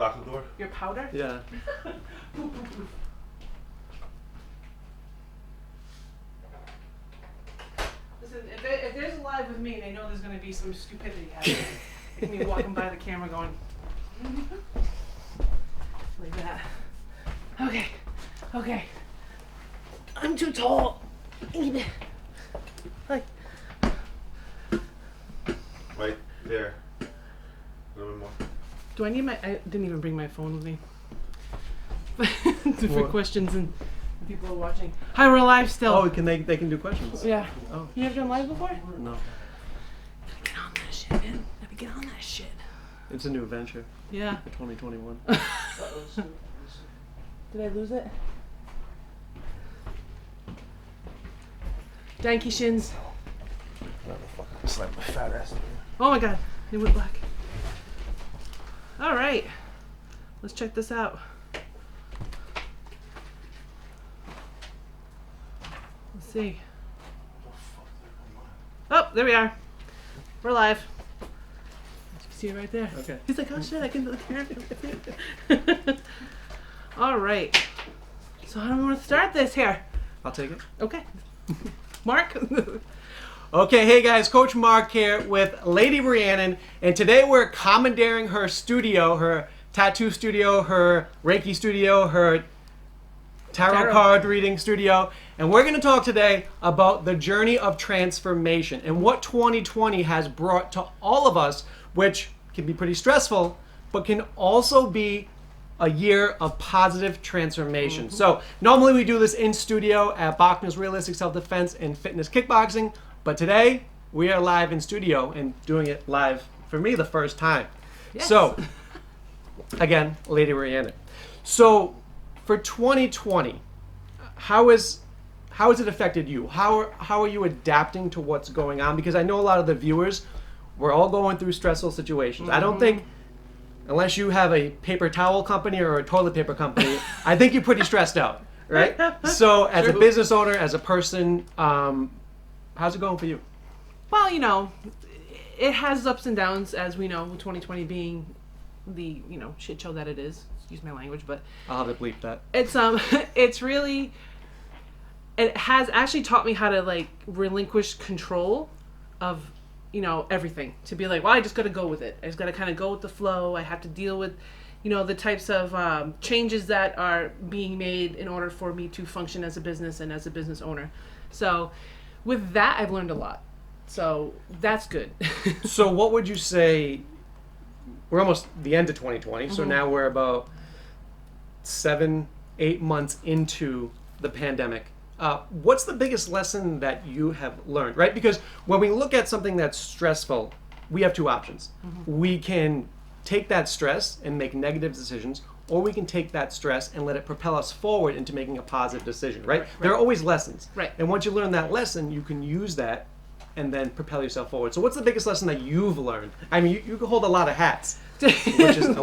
Lock the door. Your powder? Yeah. Listen, if there's a live with me, they know there's going to be some stupidity happening. It's me walking by the camera going, like that. Okay, okay. I'm too tall. Like, Right there. A little bit more. do I need my? I didn't even bring my phone with me. For What? questions and people are watching. Hi, we're live still. Oh, they can do questions? Yeah. Oh. You ever done live before? No. Gotta get on that shit, man. Gotta get on that shit. It's a new venture Yeah. for 2021. Did I lose it? Danky shins. Motherfucker, slap my fat ass in here. Oh my god, it went black. Alright. Let's check this out. Let's see. Oh, there we are. We're live. You can see it right there. Okay. He's like, oh shit, I can do the camera. Alright. So how do we want to start this here? I'll take it. Okay. Mark? Okay, hey guys, Coach Mark here with Lady Rhiannon, and today we're commandeering her studio, her tattoo studio, her Reiki studio, her tarot card reading studio, and we're going to talk today about the journey of transformation and what 2020 has brought to all of us, which can be pretty stressful, but can also be a year of positive transformation. So normally we do this in studio at Bochner's Realistic Self-Defense and Fitness Kickboxing, but today we are live in studio and doing it live for me the first time. Yes. So again, Lady Rhiannon. So for 2020, how has it affected you? How are you adapting to what's going on? Because I know a lot of the viewers, we're all going through stressful situations. I don't think, unless you have a paper towel company or a toilet paper company, I think you're pretty stressed out, right? So as a business owner, as a person, how's it going for you? Well, you know, it has ups and downs, as we know, 2020 being the, you know, shit show that it is. Excuse my language, but I'll have to bleep that. it's it's really, it has actually taught me how to like relinquish control of, you know, everything. To be like, well, I just got to go with it. I just got to kind of go with the flow. I have to deal with, you know, the types of changes that are being made in order for me to function as a business and as a business owner. So with that, I've learned a lot. So that's good. So what would you say, we're almost the end of 2020, so now we're about 7-8 months into the pandemic. What's the biggest lesson that you have learned, right? Because when we look at something that's stressful, we have two options. We can take that stress and make negative decisions, or we can take that stress and let it propel us forward into making a positive decision, right? There are always lessons. Right. And once you learn that lesson, you can use that and then propel yourself forward. So what's the biggest lesson that you've learned? I mean, you can hold a lot of hats. A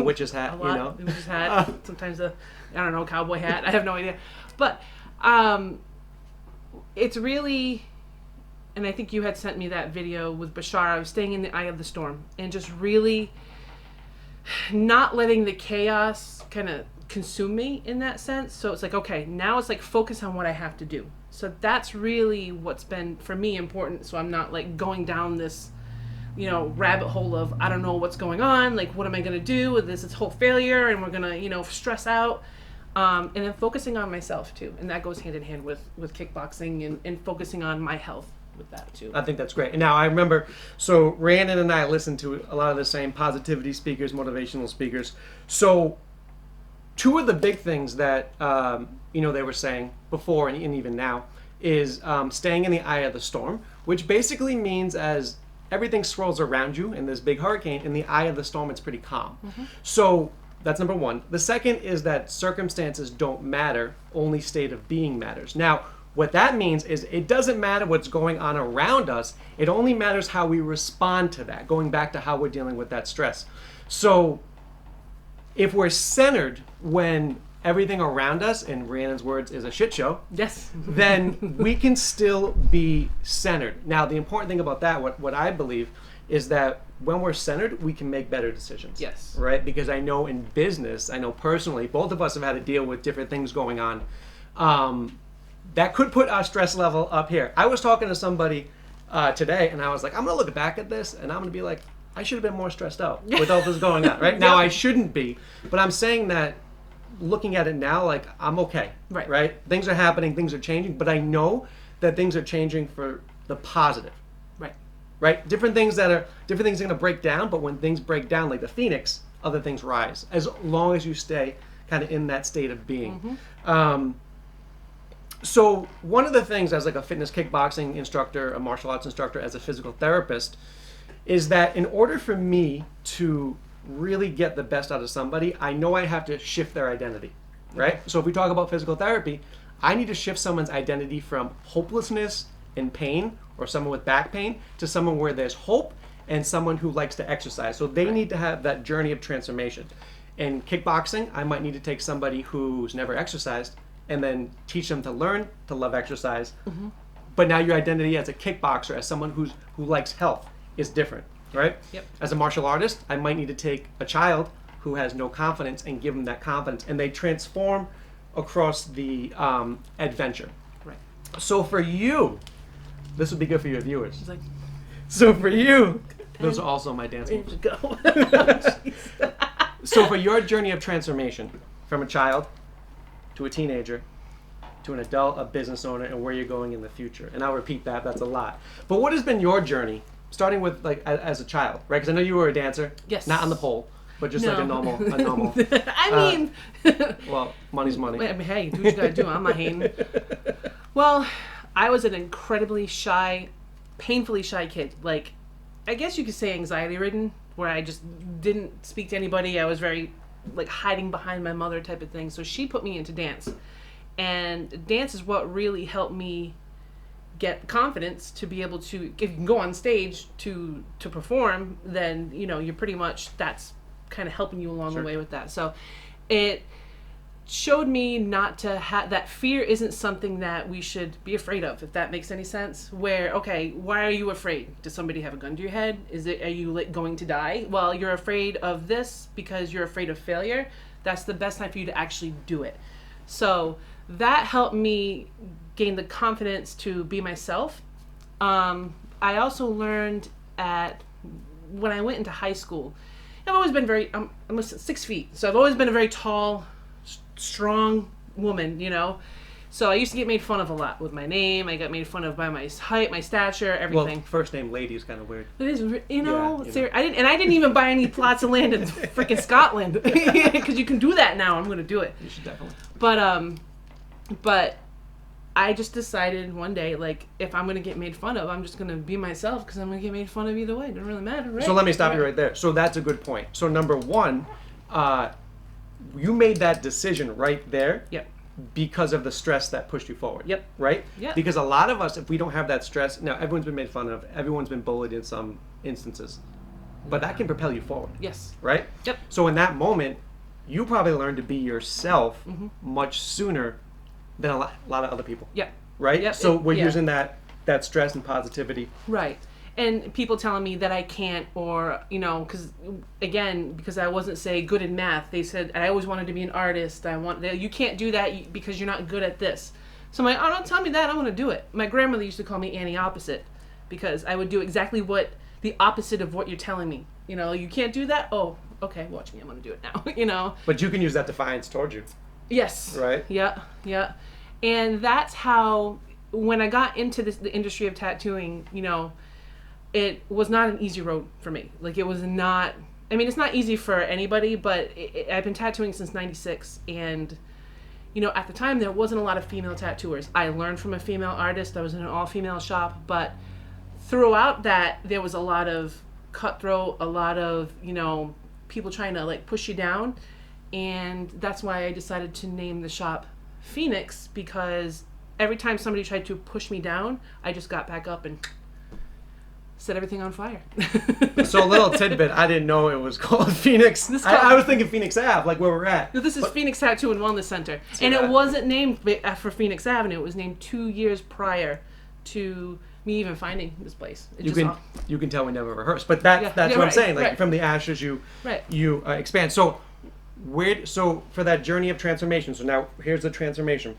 witch's hat, A lot. you know? A witch's hat. Sometimes a, I don't know, cowboy hat. I have no idea. But it's really, and I think you had sent me that video with Bashar. I was staying in the eye of the storm and just really not letting the chaos kind of consume me in that sense. So it's like, okay, now it's like focus on what I have to do. So that's really what's been for me important. So I'm not like going down this, you know, rabbit hole of I don't know what's going on. Like, what am I going to do with this? It's whole failure, and we're going to, you know, stress out. And then focusing on myself too, and that goes hand in hand with kickboxing and focusing on my health with that too. I think that's great. And now I remember, so Rhiannon and I listened to a lot of the same positivity speakers, motivational speakers. So two of the big things that, you know, they were saying before and even now is staying in the eye of the storm, which basically means as everything swirls around you in this big hurricane, in the eye of the storm, it's pretty calm. So that's number one. The second is that circumstances don't matter, only state of being matters. Now, what that means is it doesn't matter what's going on around us, it only matters how we respond to that, going back to how we're dealing with that stress. So if we're centered when everything around us, in Rhiannon's words, is a shit show, Yes. then we can still be centered. Now, the important thing about that, what I believe, is that when we're centered, we can make better decisions. Yes. Right? Because I know in business, I know personally, both of us have had to deal with different things going on. That could put our stress level up here. I was talking to somebody today, and I was like, I'm going to look back at this, and I'm going to be like, I should have been more stressed out with all this going on. Right? Now, I shouldn't be. But I'm saying that looking at it now, like, I'm okay. Right? Things are happening, things are changing, but I know that things are changing for the positive. Right? Different things are going to break down, but when things break down, like the phoenix, other things rise. As long as you stay kind of in that state of being. So one of the things as like a fitness kickboxing instructor, a martial arts instructor, as a physical therapist, is that in order for me to really get the best out of somebody, I know I have to shift their identity. Right? So if we talk about physical therapy, I need to shift someone's identity from hopelessness and pain, or someone with back pain, to someone where there's hope and someone who likes to exercise. So they need to have that journey of transformation. In kickboxing, I might need to take somebody who's never exercised and then teach them to learn to love exercise. But now your identity as a kickboxer, as someone who likes health, is different, right? As a martial artist, I might need to take a child who has no confidence and give them that confidence, and they transform across the adventure. So for you, this would be good for your viewers. Like, so for you, those are also my dance moves. go. So for your journey of transformation, from a child to a teenager to an adult, a business owner, and where you're going in the future, and I'll repeat that, that's a lot. But what has been your journey, starting with like as a child, right? Because I know you were a dancer. Yes. Not on the pole, but just like a normal. I mean, well, money's money. I mean, hey, do what you gotta do. I'm not hating. Well, I was an incredibly shy, painfully shy kid. Like, I guess you could say anxiety-ridden, where I just didn't speak to anybody. I was very, like, hiding behind my mother type of thing. So she put me into dance. And dance is what really helped me get confidence to be able to, if you can go on stage to perform, then, you know, you're pretty much, that's kind of helping you along the way with that. So it showed me not to have that. Fear isn't something that we should be afraid of, if that makes any sense. Where, okay, why are you afraid? Does somebody have a gun to your head? Are you going to die? Well, you're afraid of this because you're afraid of failure. That's the best time for you to actually do it. So that helped me gain the confidence to be myself. I also learned when I went into high school, I've always been I'm 6 feet, so I've always been a very tall, strong woman, you know. So I used to get made fun of a lot with my name. I got made fun of by my height, my stature, everything. Well, first name lady is kind of weird. It is, you know. I didn't even buy any plots of land in freaking Scotland, because you can do that now. I'm gonna do it. You should definitely. But I just decided one day, like, if I'm gonna get made fun of, I'm just gonna be myself, because I'm gonna get made fun of either way. It doesn't really matter, right? So let me stop you right there. So that's a good point. So number one, you made that decision right there. Yep. Because of the stress that pushed you forward. Yep. Right? Yep. Because a lot of us, if we don't have that stress, now everyone's been made fun of, everyone's been bullied in some instances, but that can propel you forward. Yes. Right? Yep. So in that moment, you probably learned to be yourself much sooner than a lot of other people. Yep. Right? Yep. So we're using that stress and positivity. Right. And people telling me that I can't, or, you know, because I wasn't, say, good in math. They said, I always wanted to be an artist. You can't do that because you're not good at this. So I'm like, oh, don't tell me that. I'm going to do it. My grandmother used to call me Annie Opposite, because I would do exactly the opposite of what you're telling me. You know, you can't do that? Oh, okay, watch me. I'm going to do it now, you know. But you can use that defiance towards you. Yes. Right? Yeah. And that's how, when I got into the industry of tattooing, you know, it was not an easy road for me. Like, it was not, I mean, it's not easy for anybody, but I've been tattooing since 96, and, you know, at the time, there wasn't a lot of female tattooers. I learned from a female artist. I was in an all-female shop, but throughout that, there was a lot of cutthroat, a lot of, you know, people trying to, like, push you down, and that's why I decided to name the shop Phoenix, because every time somebody tried to push me down, I just got back up and set everything on fire. So a little tidbit, I didn't know it was called Phoenix. I was thinking Phoenix Ave, like where we're at. This is Phoenix Tattoo and Wellness Center. And it wasn't named for Phoenix Avenue. It was named 2 years prior to me even finding this place. It You just can you can tell we never rehearsed, but that's Yeah, what I'm right, saying. Like right. from the ashes, you Right. expand. So so for that journey of transformation. So now here's the transformation.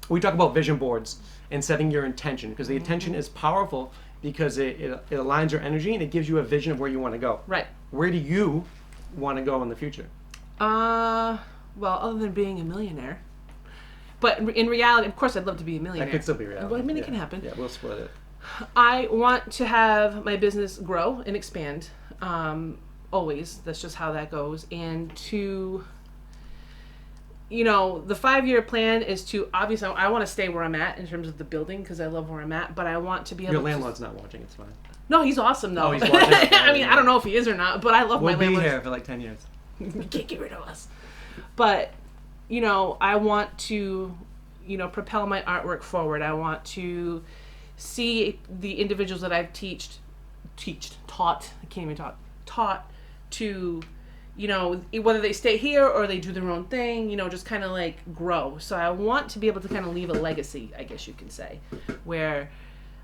We talk about vision boards and setting your intention because the intention is powerful because it aligns your energy and it gives you a vision of where you want to go. Right. Where do you want to go in the future? Well, other than being a millionaire. But in reality, of course, I'd love to be a millionaire. That could still be reality. Well, I mean, yeah. it can happen. Yeah, we'll split it. I want to have my business grow and expand. Always. That's just how that goes. And to, the 5-year plan is to, obviously, I want to stay where I'm at in terms of the building because I love where I'm at, but I want to be able Your to... landlord's not watching, it's fine. No, he's awesome, though. Oh, he's watching. I mean, I don't know if he is or not, but I love We'll my be landlord. here for like 10 years. You can't get rid of us. But, I want to, propel my artwork forward. I want to see the individuals that I've taught to, whether they stay here or they do their own thing, just kind of like grow. So I want to be able to kind of leave a legacy, I guess you can say, where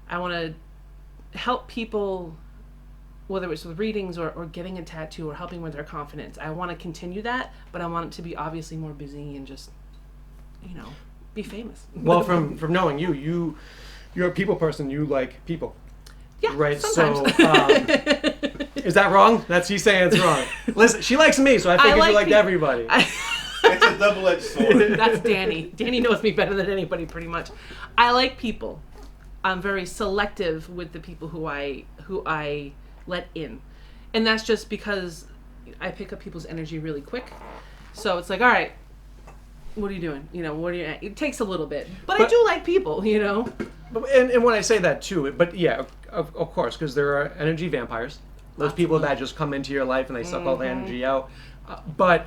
I want to help people, whether it's with readings or getting a tattoo or helping with their confidence. I want to continue that, but I want it to be obviously more busy and just, be famous. Well, from knowing you're a people person. You like people. Yeah, Right. sometimes. So is that wrong? He's saying it's wrong. Listen, she likes me, so I figured like you liked people. everybody. It's a double-edged sword. That's Danny. Danny knows me better than anybody, pretty much. I like people. I'm very selective with the people who I let in, and that's just because I pick up people's energy really quick. So it's like, all right, what are you doing? It takes a little bit, but I do like people. And when I say that too, but yeah, of course, because there are energy vampires. Those people that just come into your life and they suck all the energy out. But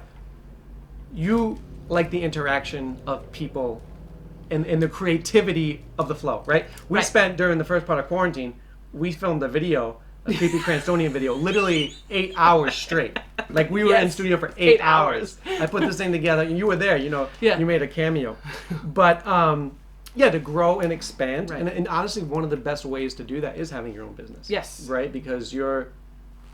you like the interaction of people and the creativity of the flow, right? We spent, during the first part of quarantine, we filmed a video, a creepy Cranstonian video, literally 8 hours straight. Like we were in studio for 8 hours. I put this thing together, and you were there, Yeah. you made a cameo. But to grow and expand. Right. And honestly, one of the best ways to do that is having your own business. Yes. Right? Because you're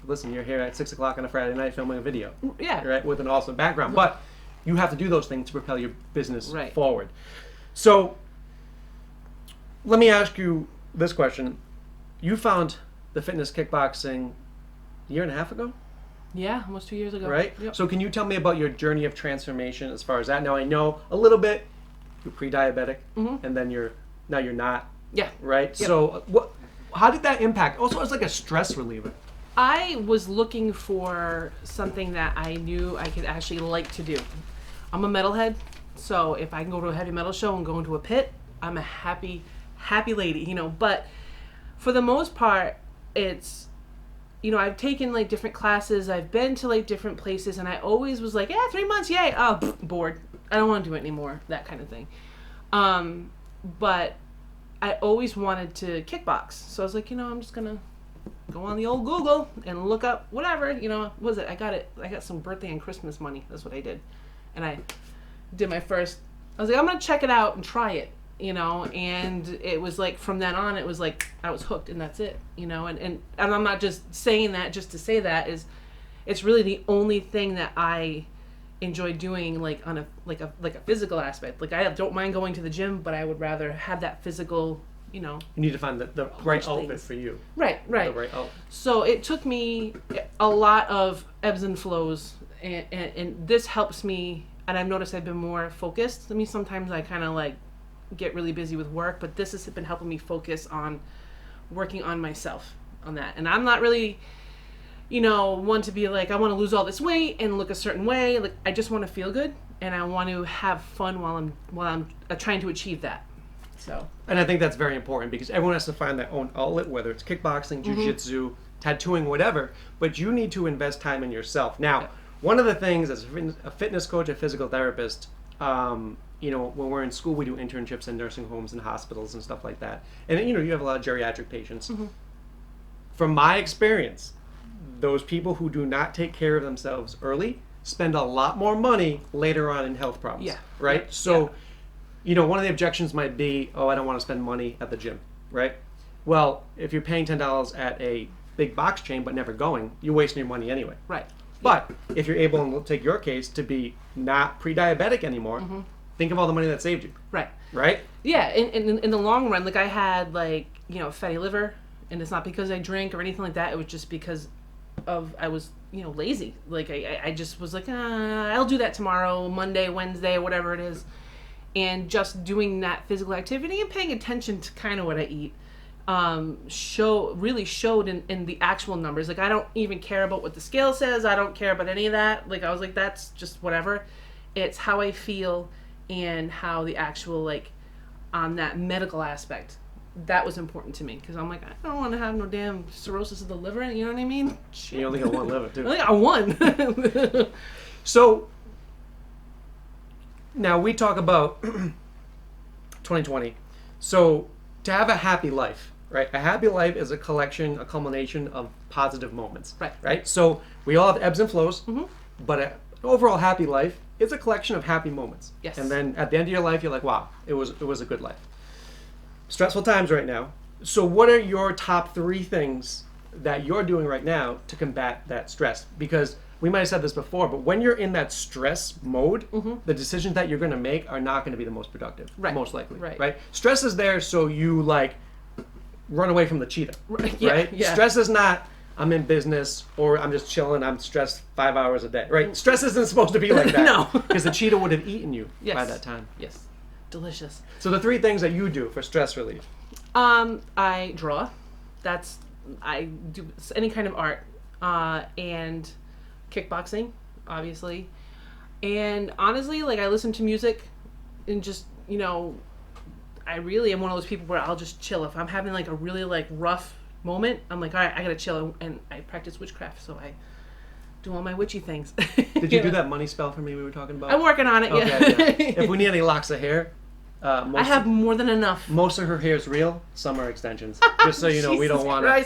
here at 6 o'clock on a Friday night filming a video. Yeah. Right? With an awesome background. But you have to do those things to propel your business Right. forward. So let me ask you this question. You found the fitness kickboxing a year and a half ago? Yeah, almost 2 years ago. Right? Yep. So can you tell me about your journey of transformation as far as that? Now I know a little bit. You're pre-diabetic, and then you're not. Yeah. Right? Yep. So how did that impact? Also, it's like a stress reliever. I was looking for something that I knew I could actually like to do. I'm a metalhead, so if I can go to a heavy metal show and go into a pit, I'm a happy lady, But for the most part, it's, I've taken like different classes, I've been to like different places, and I always was like, 3 months, yay, oh, bored. I don't want to do it anymore, that kind of thing. But I always wanted to kickbox, so I was like, I'm just gonna go on the old Google and look up whatever, what was it? I got some birthday and Christmas money. That's what I did. And I did my first, I was like, I'm going to check it out and try it, and it was like, from then on, it was like, I was hooked and that's it, and I'm not just saying that just to say that, it's really the only thing that I enjoy doing, like on a physical aspect. Like I don't mind going to the gym, but I would rather have that physical, You need to find the right outfit things. for you. Right. The right outfit. So it took me a lot of ebbs and flows, and this helps me, and I've noticed I've been more focused. I mean, sometimes I kind of like get really busy with work, but this has been helping me focus on working on myself on that. And I'm not really, one to be like, I want to lose all this weight and look a certain way. Like I just want to feel good, and I want to have fun while I'm trying to achieve that. So. And I think that's very important because everyone has to find their own outlet, whether it's kickboxing, jiu-jitsu, tattooing, whatever. But you need to invest time in yourself. Now, one of the things as a fitness coach, a physical therapist, when we're in school, we do internships in nursing homes and hospitals and stuff like that. And you have a lot of geriatric patients. From my experience, those people who do not take care of themselves early spend a lot more money later on in health problems. Yeah. Right? Yeah. So. One of the objections might be, I don't want to spend money at the gym. right? Well, if you're paying $10 at a big box chain but never going, you're wasting your money anyway. Right. But if you're able, and we'll take your case, to be not pre-diabetic anymore, think of all the money that saved you. Right. Right? Yeah, in the long run, like I had like, fatty liver, and it's not because I drink or anything like that. It was just because I was, lazy. Like I just was like, I'll do that tomorrow, Monday, Wednesday, whatever it is. And just doing that physical activity and paying attention to kind of what I eat really showed in the actual numbers. Like I don't even care about what the scale says. I don't care about any of that. Like I was like, that's just whatever. It's how I feel and how the actual, like, on that medical aspect, that was important to me. Because I'm like, I don't want to have no damn cirrhosis of the liver. You know what I mean? Shit. You only got one liver, too. I got one. So, now we talk about 2020. So, to have a happy life, right? A happy life is a culmination of positive moments. Right. Right? So, we all have ebbs and flows, but an overall happy life is a collection of happy moments. Yes. And then at the end of your life, you're like, wow, it was a good life. Stressful times right now. So what are your top 3 things that you're doing right now to combat that stress? Because we might have said this before, but when you're in that stress mode, the decisions that you're going to make are not going to be the most productive, most likely. Right? Stress is there so you, like, run away from the cheetah. Right? Yeah. Stress is not, I'm in business, or I'm just chilling, I'm stressed 5 hours a day, right? Stress isn't supposed to be like that. No. Because the cheetah would have eaten you by that time. Yes. Delicious. So the 3 things that you do for stress relief. I draw. I do any kind of art. And kickboxing, obviously. And honestly, like, I listen to music and just, I really am one of those people where I'll just chill. If I'm having, like, a really, like, rough moment, I'm like, all right, I gotta chill, and I practice witchcraft, so I do all my witchy things. Did you do that money spell for me we were talking about? I'm working on it. Okay, yeah. If we need any locks of hair, I have more than enough. Most of her hair is real. Some are extensions. Just so you know, we don't want to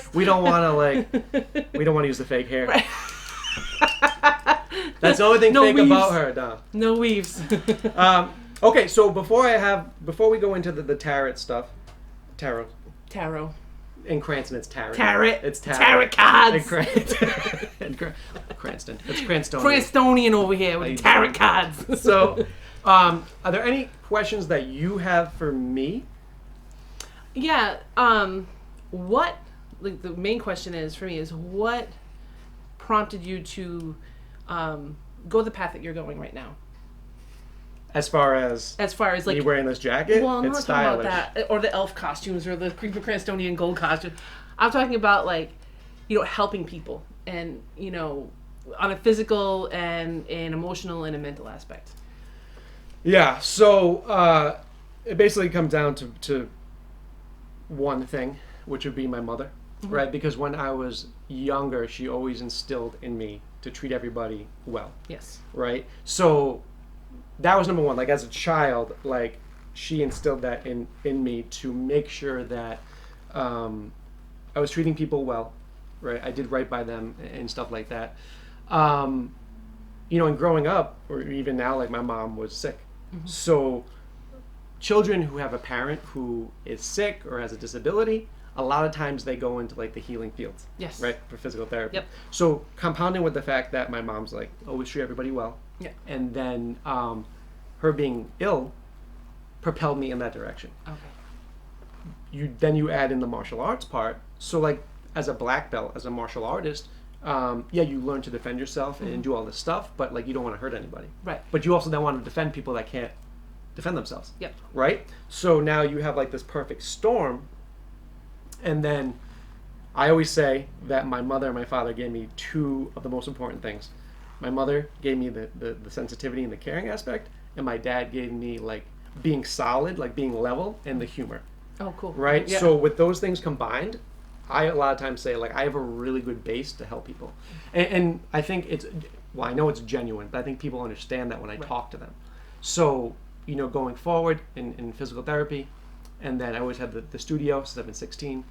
use the fake hair. Right. That's the only thing fake weaves. about her, Dom. No weaves. Okay, so before we go into the tarot stuff, tarot. In Cranston, it's tarot. Tarot. It's tarot. Tarot cards. In Cranston. It's Cranstonian. Cranstonian over here with tarot cards. So, are there any questions that you have for me? Yeah. What, like, the main question is for me is what prompted you to go the path that you're going right now? As far as like, me wearing this jacket, well, I'm it's not stylish. talking about that, or the elf costumes, or the creepy Cranstonian gold costume. I'm talking about, like, helping people, and on a physical and an emotional and a mental aspect. Yeah. So it basically comes down to one thing, which would be my mother, right? Because when I was younger, she always instilled in me to treat everybody well. Yes. Right. So that was number one. Like, as a child, like, she instilled that in me to make sure that I was treating people well, right? I did right by them and stuff like that. And growing up, or even now, like, my mom was sick. So children who have a parent who is sick or has a disability, a lot of times they go into, like, the healing fields. Yes. Right? For physical therapy. Yep. So compounding with the fact that my mom's like, always treat everybody well. Yeah. And then her being ill propelled me in that direction. Okay. You add in the martial arts part. So, like, as a black belt, as a martial artist, you learn to defend yourself and do all this stuff, but, like, you don't want to hurt anybody. Right. But you also then want to defend people that can't defend themselves. Yep. Right? So now you have, like, this perfect storm. And then I always say that my mother and my father gave me 2 of the most important things. My mother gave me the sensitivity and the caring aspect, and my dad gave me, like, being solid, like, being level, and the humor. Oh, cool. Right? Yeah. So with those things combined, I a lot of times say, like, I have a really good base to help people. And I think I know it's genuine, but I think people understand that when I talk to them. So, going forward in physical therapy, and then I always had the studio since I've been 16,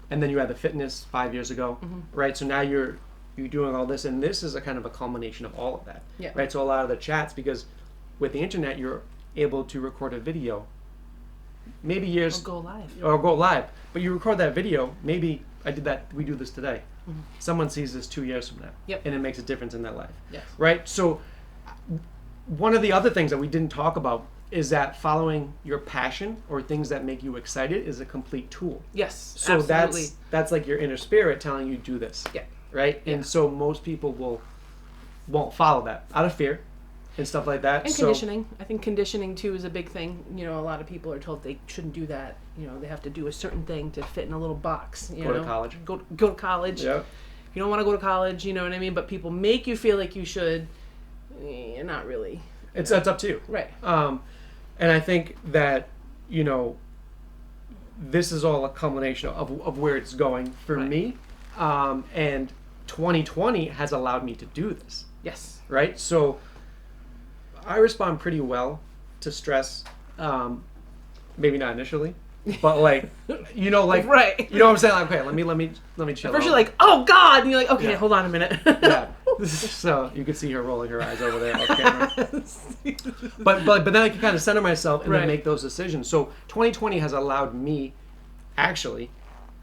and then you had the fitness 5 years ago, right? So now you're doing all this, and this is a kind of a culmination of all of that, right? So a lot of the chats, because with the internet, you're able to record a video maybe years Or go live. or go live, but you record that video. Maybe I did that. We do this today. Mm-hmm. Someone sees this 2 years from now, Yep. and it makes a difference in their life. Yes. Right. So one of the other things that we didn't talk about is that following your passion or things that make you excited is a complete tool. Yes. So absolutely. that's like your inner spirit telling you do this. Yeah. Right. Yeah. And so most people won't follow that out of fear and stuff like that. And So- conditioning. I think conditioning too is a big thing. You know, a lot of people are told they shouldn't do that. You know, they have to do a certain thing to fit in a little box. You Go to know? college. Go to college. Yeah. You don't want to go to college. You know what I mean? But people make you feel like you should. Not really. It's up to you. Right. And I think that, you know, this is all a culmination of where it's going for Right. me. And 2020 has allowed me to do this, Yes. right? So I respond pretty well to stress. Maybe not initially, but like, you know, like, Right. you know what I'm saying? Like, okay, let me chill. First out. you're like, oh God, and you're like, okay, Yeah. hold on a minute. Yeah. So you can see her rolling her eyes over there off camera. But then I can kind of center myself and Right. then make those decisions. So 2020 has allowed me actually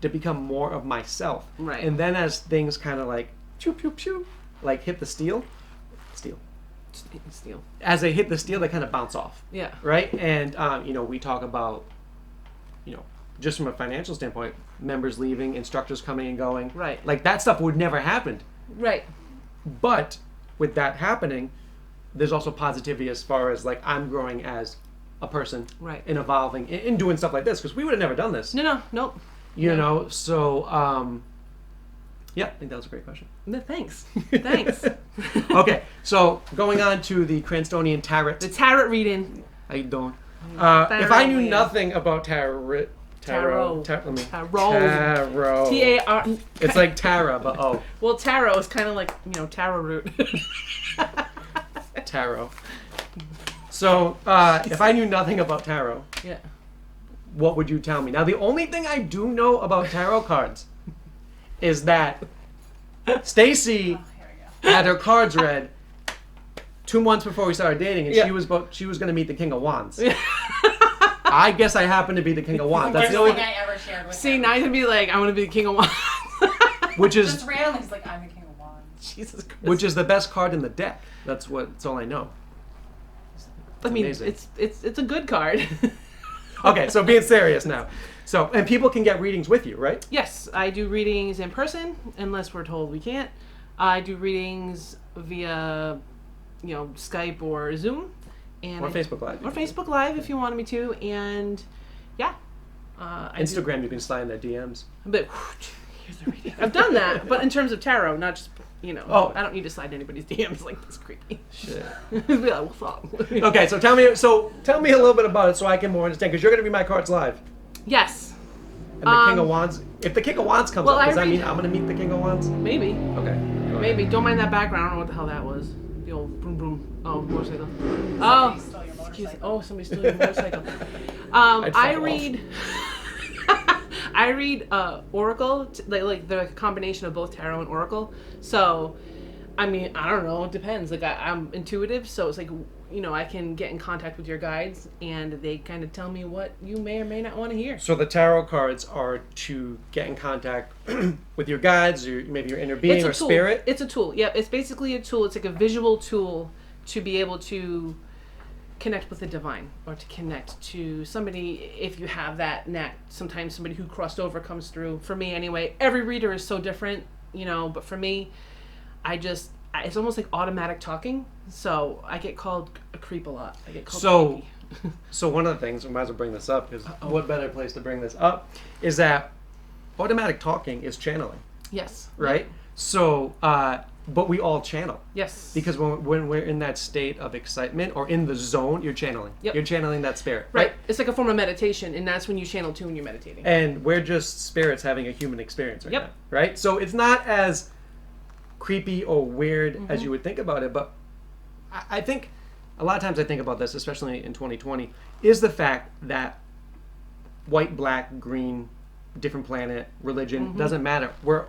to become more of myself. Right. And then as things kind of like choo choo choo, like hit the steel. Steel. As they hit the steel, they kind of bounce off. Yeah. Right. And you know, we talk about, you know, just from a financial standpoint, members leaving, instructors coming and going. Right. Like that stuff would never happen. Right. But with that happening, there's also positivity as far as like I'm growing as a person, Right. and evolving and doing stuff like this because we would have never done this, Nope. you know. So yeah, I think that was a great question. No, thanks. Thanks. Okay, so going on to the Cranstonian tarot. The tarot reading. How you doing? If Tarot, I knew yeah. nothing about tarot. Tarot. Let me. Tarot. Tarot. T-A-R. It's like Tara, but oh, Well, tarot is kind of like, you know, taro root. tarot. So if I knew nothing about tarot, Yeah. what would you tell me? Now, the only thing I do know about tarot cards is that Stacy had her cards read 2 months before we started dating, and Yeah. she was going to meet the King of Wands. I guess I happen to be the King of Wands. That's First the only, thing I ever shared with See, him. now you're going to be like, I want to be the king of wands. which is Just randomly, he's like, I'm the king of wands. Jesus Christ. which is the best card in the deck. That's all I know. I mean, amazing. it's a good card. Okay, so being serious now. So, and people can get readings with you, right? Yes, I do readings in person, unless we're told we can't. I do readings via, you know, Skype or Zoom, and Or Facebook Live. or Facebook Live if you wanted me to, and yeah, Instagram, you can slide in their DMs. But here's the reading. I've done that, but in terms of tarot, not just, you know. Oh. I don't need to slide anybody's DMs like this creepy. Shit. Be like, what's up? Okay, so tell me a little bit about it so I can more understand, because you're going to be my cards live. Yes, And the King of Wands, if the King of Wands comes well, up, does I that mean read- I'm going to meet the King of Wands? maybe. Okay. Maybe. Don't mind that background. I don't know what the hell that was. The old boom boom. Oh, motorcycle. Oh, Somebody stole your excuse. motorcycle. Oh, somebody stole your motorcycle. I'd I fall read. I read Oracle, like the combination of both tarot and Oracle. So, I mean, I don't know. It depends. Like I'm intuitive, so it's like, you know, I can get in contact with your guides, and they kind of tell me what you may or may not want to hear. So the tarot cards are to get in contact with your guides, or maybe your inner being It's a or tool. spirit. It's a tool. Yeah, it's basically a tool. It's like a visual tool to be able to connect with the divine, or to connect to somebody if you have that knack. Sometimes somebody who crossed over comes through. For me, anyway, every reader is so different, you know. But for me, it's almost like automatic talking. So I get called a creep a lot. I get called So- creepy. So one of the things, we might as well bring this up, because what better place to bring this up is that automatic talking is channeling, Yes. right? So, but we all channel. Yes. Because when we're in that state of excitement or in the zone, you're channeling. Yep. You're channeling that spirit. Right. It's like a form of meditation, and that's when you channel too when you're meditating. And we're just spirits having a human experience right Yep. now. Right? So it's not as creepy or weird Mm-hmm. as you would think about it, but I think a lot of times I think about this, especially in 2020, is the fact that white, black, green, different planet, religion, Mm-hmm. doesn't matter. We're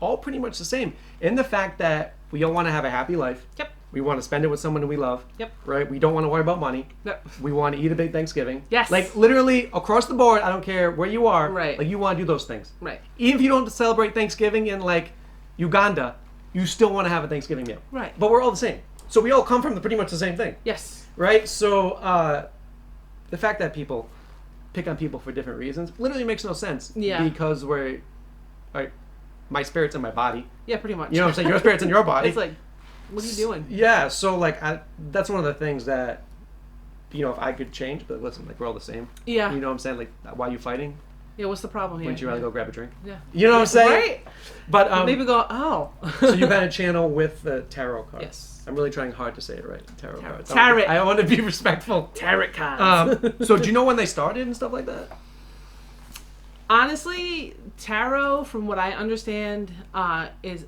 all pretty much the same. In the fact that We all want to have a happy life. Yep. We want to spend it with someone we love. Yep. Right? We don't want to worry about money. Yep. We want to eat a big Thanksgiving. Yes. Like literally across the board, I don't care where you are. Right. Like you want to do those things. Right. Even if you don't celebrate Thanksgiving in like Uganda, you still want to have a Thanksgiving meal. Right. But we're all the same. So we all come from pretty much the same thing. Yes. Right? So the fact that people pick on people for different reasons literally makes no sense. Yeah. Because my spirit's in my body. Yeah, pretty much. You know what I'm saying? Your spirit's in your body. It's like, what are you doing? Yeah, so like that's one of the things that, you know, if I could change, but listen, like we're all the same. Yeah. You know what I'm saying? Like, why are you fighting? Yeah, what's the problem here? Wouldn't you rather go grab a drink? Yeah. You know what I'm saying? Right? But Maybe go, oh. so you got a channel with the tarot cards. Yes. I'm really trying hard to say it right. Tarot cards. Tarot. I want to be respectful. Tarot cards. So do you know when they started and stuff like that? Honestly, tarot, from what I understand, is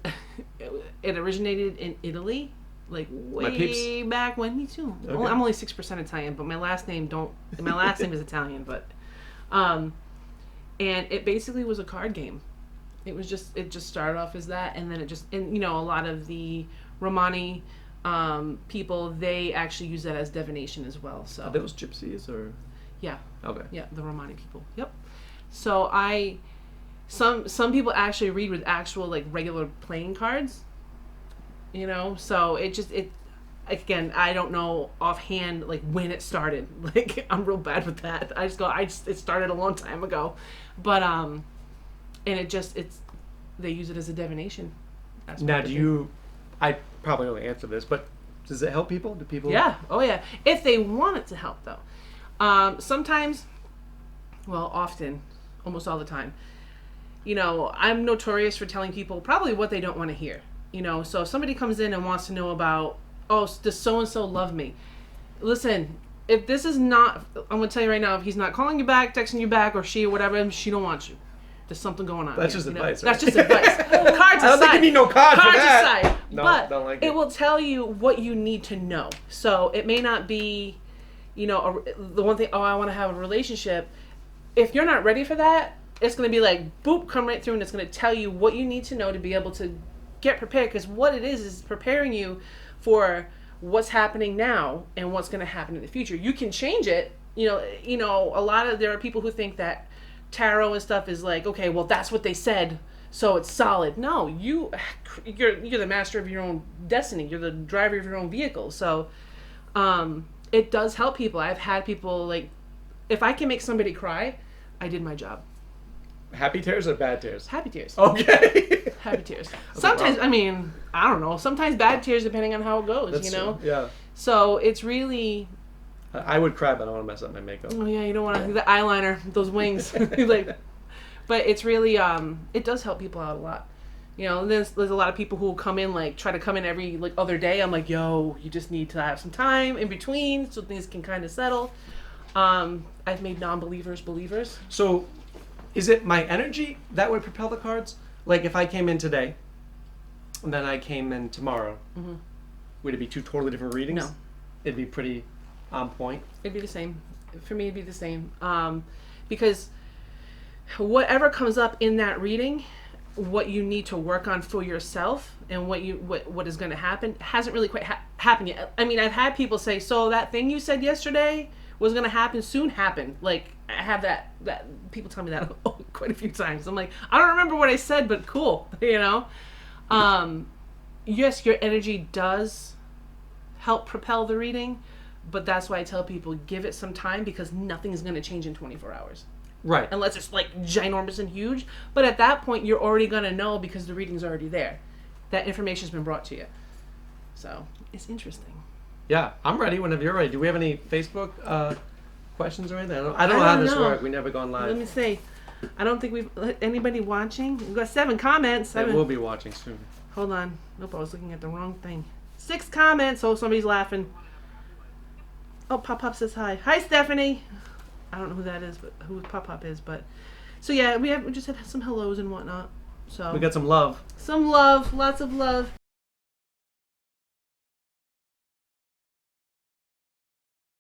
it originated in Italy, like way back when. Me too. Okay. I'm only 6% Italian, but my last name is Italian. But, and it basically was a card game. It just started off as that, and then a lot of the Romani people, they actually use that as divination as well. So Are those gypsies or? yeah. Okay. Yeah, the Romani people. Yep. So some people actually read with actual like regular playing cards. You know, so again, I don't know offhand like when it started. Like I'm real bad with that. It started a long time ago. But and they use it as a divination. That's Now what do they you I probably don't answer this, but does it help people? Do people Yeah. Oh yeah. If they want it to help though. Sometimes, well, often, almost all the time, you know, I'm notorious for telling people probably what they don't want to hear. You know, so if somebody comes in and wants to know about, oh, does so-and-so love me? Listen, if this is not, I'm going to tell you right now, if he's not calling you back, texting you back, or she or whatever, she don't want you. There's something going on. That's here, just you know? advice, That's right? just advice. Cards aside. I don't think you need no card for Cards that. aside. No, but don't like it it. will tell you what you need to know. So it may not be, you know, the one thing, oh, I want to have a relationship. If you're not ready for that, it's going to be like, boop, come right through, and it's going to tell you what you need to know to be able to get prepared. Because what it is preparing you for what's happening now and what's going to happen in the future. You can change it. You know, there are people who think that tarot and stuff is like, okay, well, that's what they said, so it's solid. No, you're the master of your own destiny. You're the driver of your own vehicle. So, it does help people. I've had people like, if I can make somebody cry, I did my job. Happy tears or bad tears? Happy tears. Okay. Happy tears. Sometimes, I mean, I don't know. Sometimes bad tears, depending on how it goes. That's you know. true. Yeah. So it's really. I would cry, but I don't want to mess up my makeup. Oh yeah, you don't want to the eyeliner, those wings, like. But it's really it does help people out a lot. You know, and there's a lot of people who will come in, like, try to come in every, like, other day. I'm like, yo, you just need to have some time in between so things can kind of settle. I've made non-believers believers. So, is it my energy that would propel the cards? Like, if I came in today, and then I came in tomorrow, would it be two totally different readings? No. It'd be pretty on point? It'd be the same. For me, it'd be the same. Because whatever comes up in that reading, what you need to work on for yourself and what is going to happen hasn't really quite happened yet. I mean, I've had people say, so that thing you said yesterday was going to happen soon happened. Like, I have that people tell me that quite a few times. I'm like, I don't remember what I said, but cool, you know? Yes, your energy does help propel the reading, but that's why I tell people, give it some time, because nothing is going to change in 24 hours. Right. Unless it's like ginormous and huge. But at that point, you're already going to know because the reading's already there. That information's been brought to you. So, it's interesting. Yeah, I'm ready whenever you're ready. Do we have any Facebook questions or anything? I don't know how this works. We've never gone live. Let me see. I don't think we've... Anybody watching? We've got 7 comments. They will be watching soon. Hold on. Nope, I was looking at the wrong thing. 6 comments. Oh, somebody's laughing. Oh, Pop-Pop says hi. Hi, Stephanie. I don't know who that is, but who Pop-Pop is, but... So, yeah, we just had some hellos and whatnot. So We got some love. some love. Lots of love.